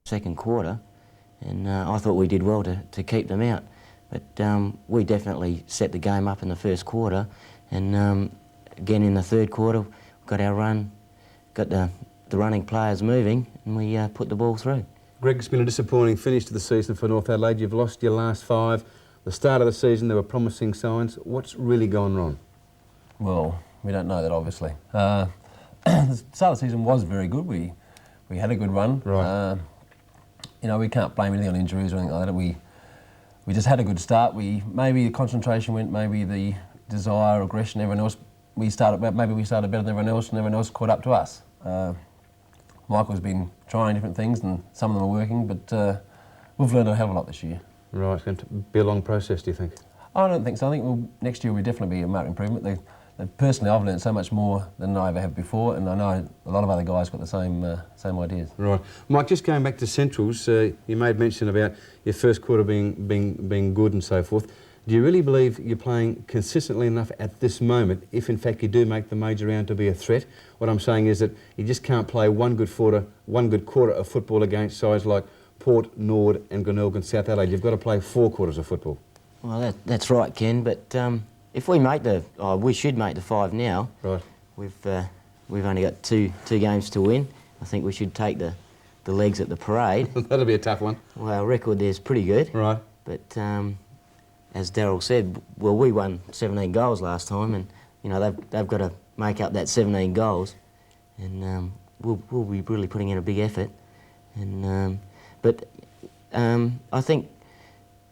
second quarter, and I thought we did well to keep them out. But we definitely set the game up in the first quarter, and again in the third quarter, got our run, got the running players moving, and we put the ball through. Greg, it's been a disappointing finish to the season for North Adelaide. You've lost your last 5. The start of the season, there were promising signs. What's really gone wrong? Well, we don't know that, obviously. The start of the season was very good. We had a good run. Right. You know, we can't blame anything on injuries or anything like that. We just had a good start. Maybe the concentration went, maybe the desire, aggression, everyone else. Maybe we started better than everyone else, and everyone else caught up to us. Michael's been trying different things, and some of them are working, but we've learned a hell of a lot this year. Right, it's going to be a long process, do you think? I don't think so. I think next year will definitely be a marked improvement. Personally, I've learned so much more than I ever have before, and I know a lot of other guys got the same ideas. Right. Mike, just going back to Centrals, you made mention about your first quarter being good and so forth. Do you really believe you're playing consistently enough at this moment, if in fact you do make the major round, to be a threat? What I'm saying is that you just can't play one good quarter of football against sides like Port, Nord and Glenelg, South Adelaide. You've got to play 4 quarters of football. Well, that's right, Ken, but if we make we should make the 5 now. Right. We've only got two games to win. I think we should take the legs at the Parade. That'll be a tough one. Well, our record there's pretty good. Right. But as Daryl said, well, we won 17 goals last time, and you know they've got to make up that 17 goals, and we'll be really putting in a big effort. And but I think,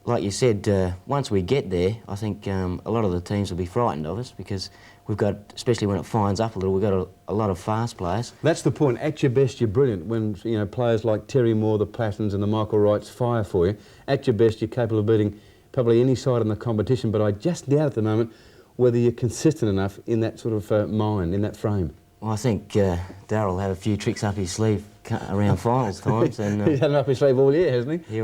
like you said, once we get there, I think a lot of the teams will be frightened of us, because we've got, especially when it fines up a little, we've got a lot of fast players. That's the point. At your best, you're brilliant. When players like Terry Moore, the Plattons and the Michael Wrights fire for you, at your best, you're capable of beating probably any side in the competition. But I just doubt at the moment whether you're consistent enough in that sort of mind, in that frame. Well, I think Daryl will have a few tricks up his sleeve around finals times, and he's had them up his sleeve all year, hasn't he?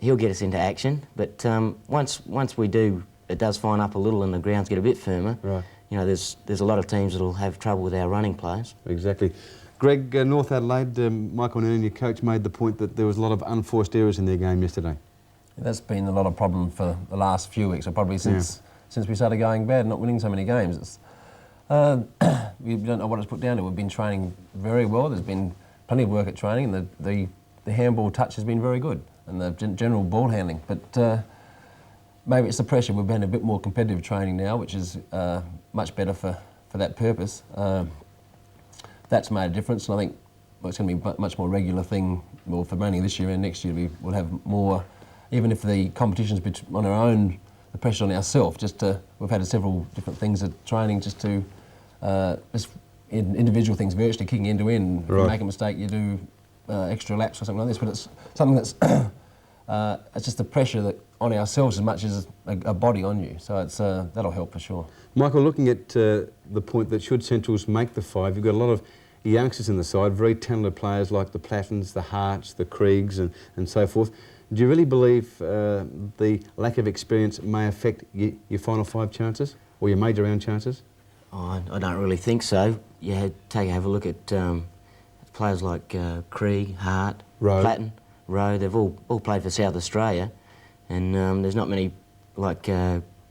He'll get us into action. But once we do, it does fine up a little and the grounds get a bit firmer. Right. You know, there's a lot of teams that'll have trouble with our running players. Exactly. Greg, North Adelaide, Michael Noonan, your coach, made the point that there was a lot of unforced errors in their game yesterday. That's been a lot of problem for the last few weeks, or probably since we started going bad, not winning so many games. We don't know what it's put down to. We've been training very well. There's been plenty of work at training, and the handball touch has been very good, and the general ball handling. But maybe it's the pressure. We've been a bit more competitive training now, which is much better for that purpose. That's made a difference, and I think it's going to be a much more regular thing. Well, for mainly this year and next year, we'll have more. Even if the competition's on our own, the pressure on ourselves. We've had several different things at training, just to individual things, virtually kicking end to end. Right. If you make a mistake, you do extra laps or something like this. But it's something that's it's just the pressure on ourselves as much as a body on you. So that'll help for sure. Michael, looking at the point that should Centrals make the 5, you've got a lot of youngsters in the side, very talented players like the Plattons, the Harts, the Kriegs and so forth. Do you really believe the lack of experience may affect your final 5 chances, or your major round chances? Oh, I don't really think so. You have a look at players like Krieg, Hart, Platten, Rowe. They've all played for South Australia, and there's not many like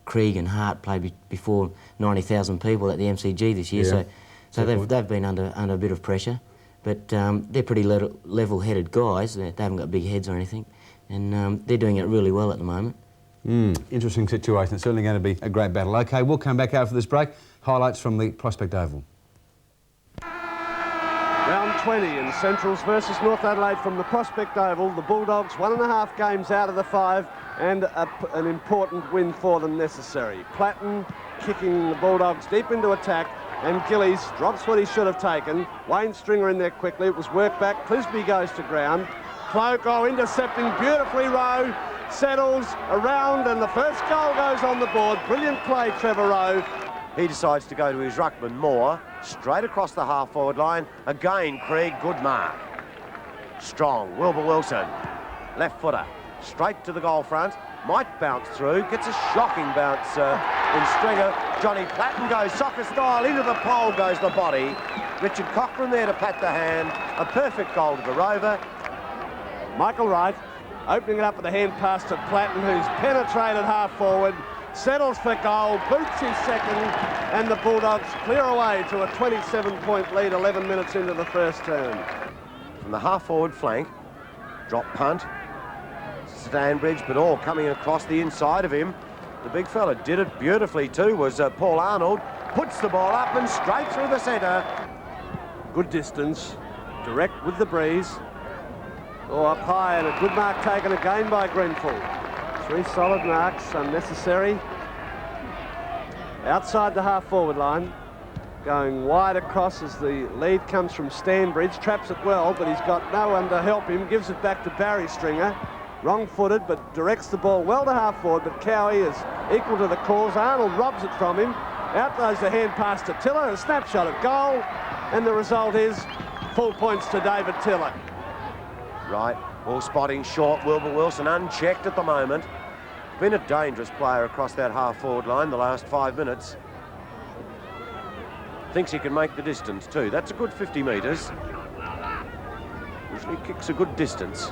Krieg and Hart played before 90,000 people at the MCG this year. Yeah. So they've been under a bit of pressure, but they're pretty level-headed guys. They haven't got big heads or anything. And they're doing it really well at the moment. Interesting situation. It's certainly going to be a great battle. OK, we'll come back after this break. Highlights from the Prospect Oval. Round 20 in Centrals versus North Adelaide from the Prospect Oval. The Bulldogs 1.5 games out of the 5, and an important win for them necessary. Platten kicking the Bulldogs deep into attack, and Gillies drops what he should have taken. Wayne Stringer in there quickly. It was work back. Clisby goes to ground. Cloco intercepting beautifully. Rowe settles around, and the first goal goes on the board. Brilliant play, Trevor Rowe. He decides to go to his ruckman Moore, straight across the half-forward line. Again, Krieg, good mark. Strong, Wilbur Wilson, left footer, straight to the goal front. Might bounce through, gets a shocking bounce in Stringer. Johnny Platten goes soccer style, into the pole goes the body. Richard Cochran there to pat the hand. A perfect goal to the Rover. Michael Wright opening it up with a hand pass to Platten, who's penetrated half forward, settles for goal, boots his second, and the Bulldogs clear away to a 27-point lead 11 minutes into the first term. From the half-forward flank, drop punt, Stanbridge, but all coming across the inside of him. The big fella did it beautifully too, was Paul Arnold. Puts the ball up and straight through the centre. Good distance, direct with the breeze. Oh, up high, and a good mark taken again by Grenfell. 3 solid marks, unnecessary. Outside the half-forward line, going wide across as the lead comes from Stanbridge. Traps it well, but he's got no one to help him. Gives it back to Barry Stringer. Wrong-footed, but directs the ball well to half-forward, but Cowie is equal to the cause. Arnold robs it from him. Out goes the hand pass to Tiller, a snapshot at goal, and the result is full points to David Tiller. Right, ball spotting short, Wilbur Wilson unchecked at the moment. Been a dangerous player across that half-forward line the last 5 minutes. Thinks he can make the distance too. That's a good 50 metres. Usually kicks a good distance.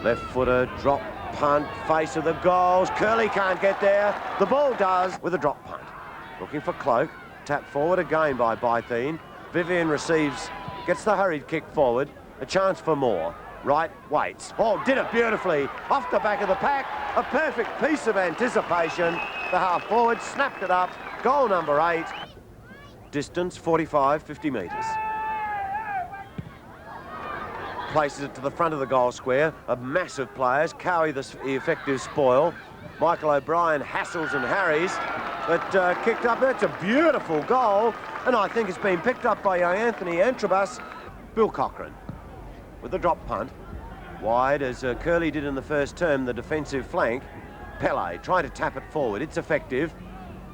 Left footer, drop punt, face of the goals. Curley can't get there. The ball does with a drop punt. Looking for Cloak. Tap forward again by Bytheen. Vivian receives, gets the hurried kick forward. A chance for more. Wright waits. Oh, did it beautifully. Off the back of the pack. A perfect piece of anticipation. The half forward snapped it up. Goal number 8. Distance 45, 50 metres. Places it to the front of the goal square of massive players. Cowie the effective spoil. Michael O'Brien hassles and harries, but kicked up. That's a beautiful goal, and I think it's been picked up by young Anthony Antrobus. Bill Cochran with the drop punt. Wide, as Curley did in the first term, the defensive flank. Pele trying to tap it forward. It's effective.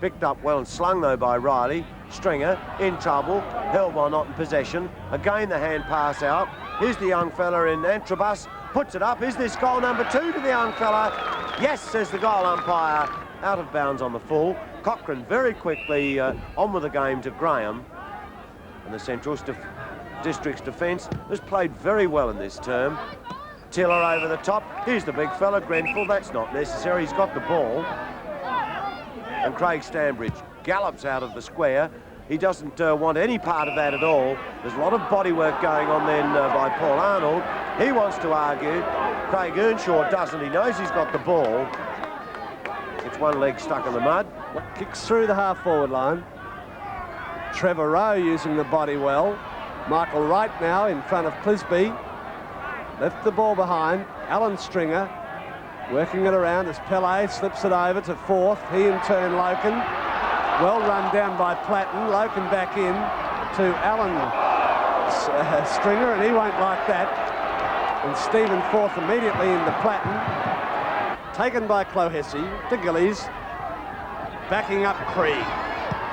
Picked up well and slung, though, by Riley. Stringer in trouble, held while not in possession. Again, the hand pass out. Here's the young fella in Antrobus. Puts it up. Is this goal number 2 to the young fella? Yes, says the goal umpire. Out of bounds on the full. Cochran very quickly on with the game to Graham. And the Central District's defence has played very well in this term. Tiller over the top. Here's the big fella, Grenfell. That's not necessary. He's got the ball. And Craig Stanbridge gallops out of the square. He doesn't want any part of that at all. There's a lot of body work going on then by Paul Arnold. He wants to argue. Craig Earnshaw doesn't. He knows he's got the ball. It's one leg stuck in the mud. Kicks through the half-forward line. Trevor Rowe using the body well. Michael Wright now in front of Clisby. Left the ball behind. Alan Stringer working it around as Pele slips it over to fourth. He in turn Loken. Well run down by Platten. Loken back in to Alan Stringer, and he won't like that. And Stephen Forth immediately into Platten. Taken by Clohessy to Gillies. Backing up Krieg.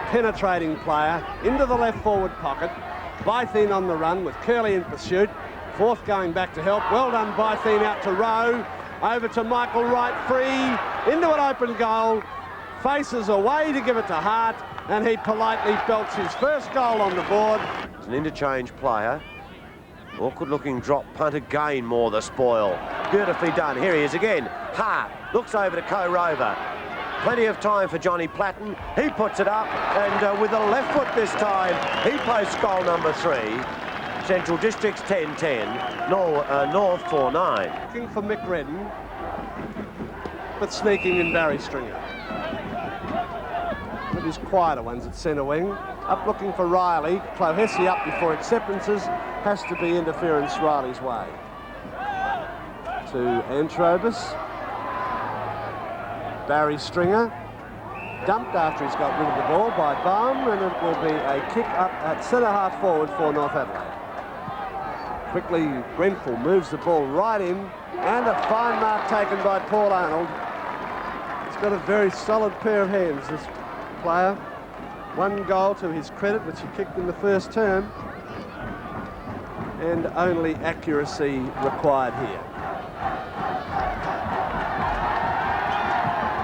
Penetrating player into the left forward pocket. Bytheen on the run with Curley in pursuit. Forth going back to help. Well done, Bytheen out to Rowe. Over to Michael Wright, free, into an open goal. Faces away to give it to Hart, and he politely belts his first goal on the board. It's an interchange player. Awkward looking drop punt again, more the spoil. Beautifully done. Here he is again. Hart looks over to Co Rover. Plenty of time for Johnny Platten. He puts it up, and with the left foot this time, he posts goal number 3. Central District's 10-10, North 4-9. Looking for Mick Redden, but sneaking in Barry Stringer. One of his quieter ones at centre wing. Up looking for Riley. Clohessy up before acceptances. Has to be interference Riley's way. To Antrobus. Barry Stringer. Dumped after he's got rid of the ball by Baum, and it will be a kick up at centre half forward for North Adelaide. Quickly, Grenfell moves the ball right in, and a fine mark taken by Paul Arnold. He's got a very solid pair of hands, this player. 1 goal to his credit, which he kicked in the first term, and only accuracy required here.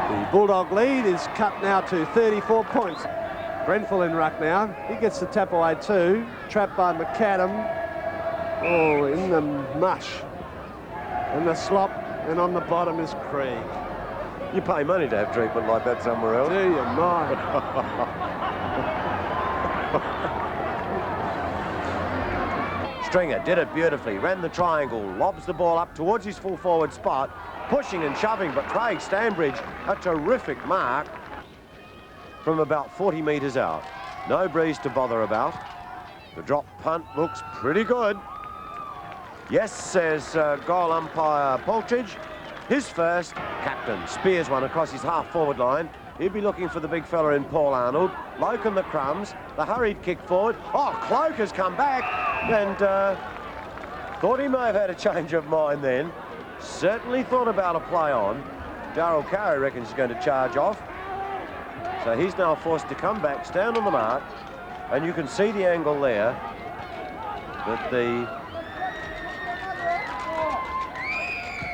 The Bulldog lead is cut now to 34 points. Grenfell in ruck now. He gets the tap away too. Trapped by McAdam. Oh, in the mush. and the slop, and on the bottom is Krieg. You pay money to have treatment like that somewhere else. Do you mind? Stringer did it beautifully, ran the triangle, lobs the ball up towards his full forward spot, pushing and shoving, but Craig Stanbridge, a terrific mark from about 40 metres out. No breeze to bother about. The drop punt looks pretty good. Yes, says goal umpire Poltridge. His first. Captain spears one across his half-forward line. He'd be looking for the big fella in Paul Arnold. Loke and the crumbs. The hurried kick forward. Oh, Cloak has come back and thought he may have had a change of mind then. Certainly thought about a play on. Darryl Carey reckons he's going to charge off. So he's now forced to come back, stand on the mark, and you can see the angle there that the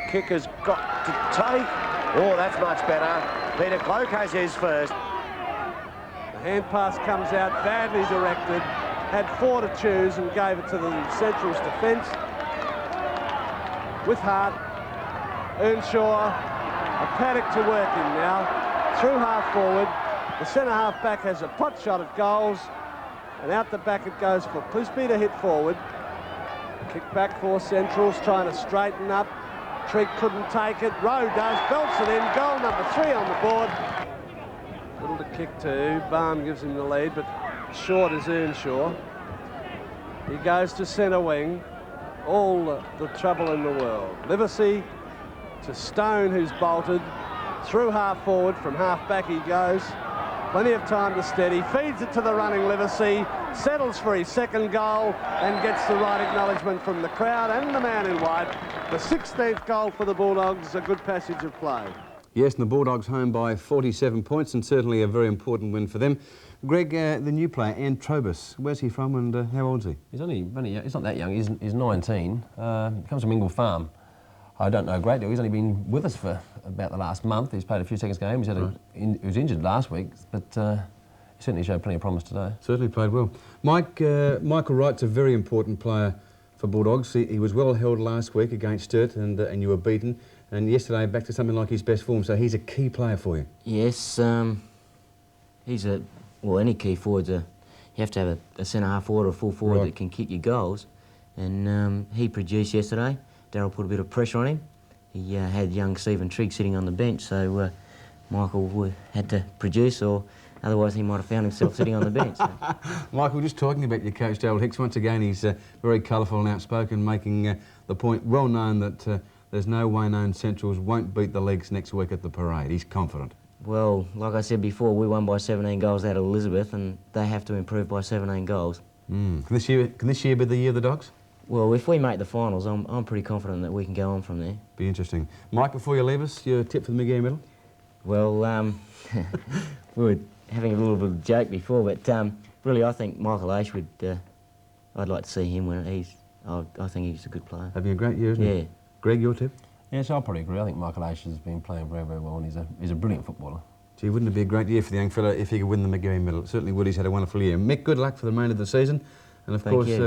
kicker's got to take. Oh, that's much better. Peter Cloak has his first. The hand pass comes out badly directed, had 4 to choose and gave it to the Central's defence. With Hart, Earnshaw, a Paddock to work in now, through half forward. The centre half back has a pot shot at goals, and out the back it goes for Clisby to hit forward. Kick back for Centrals, trying to straighten up. Trigg couldn't take it. Rowe does, belts it in. Goal number 3 on the board. Little to kick to. Barn gives him the lead, but short is Earnshaw. He goes to centre wing. All the trouble in the world. Livesey to Stone, who's bolted. Through half forward, from half back he goes. Plenty of time to steady. Feeds it to the running Livesey. Settles for his second goal and gets the right acknowledgement from the crowd and the man in white. The 16th goal for the Bulldogs, a good passage of play. Yes, and the Bulldogs home by 47 points, and certainly a very important win for them. Greg, the new player, Antrobus, where's he from and how old is he? He's he's not that young, he's 19. Comes from Ingle Farm. I don't know a great deal. He's only been with us for about the last month. He's played a few seconds games. He was injured last week, but he certainly showed plenty of promise today. Certainly played well. Michael Wright's a very important player for Bulldogs. He was well held last week against Sturt and you were beaten. And yesterday back to something like his best form, so he's a key player for you. Yes, he's any key forward. You have to have a centre half forward or a full forward that can kick your goals. And he produced yesterday. Darryl put a bit of pressure on him. He had young Stephen Trigg sitting on the bench, so Michael had to produce, or otherwise he might have found himself sitting on the bench. So. Michael, just talking about your coach, Darryl Hicks, once again he's very colourful and outspoken, making the point well known that there's no way known Centrals won't beat the Leagues next week at the parade. He's confident. Well, like I said before, we won by 17 goals out of Elizabeth, and they have to improve by 17 goals. Can this year be the year of the Dogs? Well, if we make the finals, I'm pretty confident that we can go on from there. Be interesting. Mike, before you leave us, your tip for the Miguel Medal? Well, we were having a little bit of a joke before, but really I think Michael Ashwood, I'd like to see him win it. I think he's a good player. Having a great year, isn't he? Yeah. Greg, your tip? Yes, I'll probably agree. I think Michael Aish has been playing very, very well, and he's a brilliant footballer. Gee, wouldn't it be a great year for the young fella if he could win the Miguel Medal? It certainly would. He's had a wonderful year. Mick, good luck for the remainder of the season. And of Thank course, you.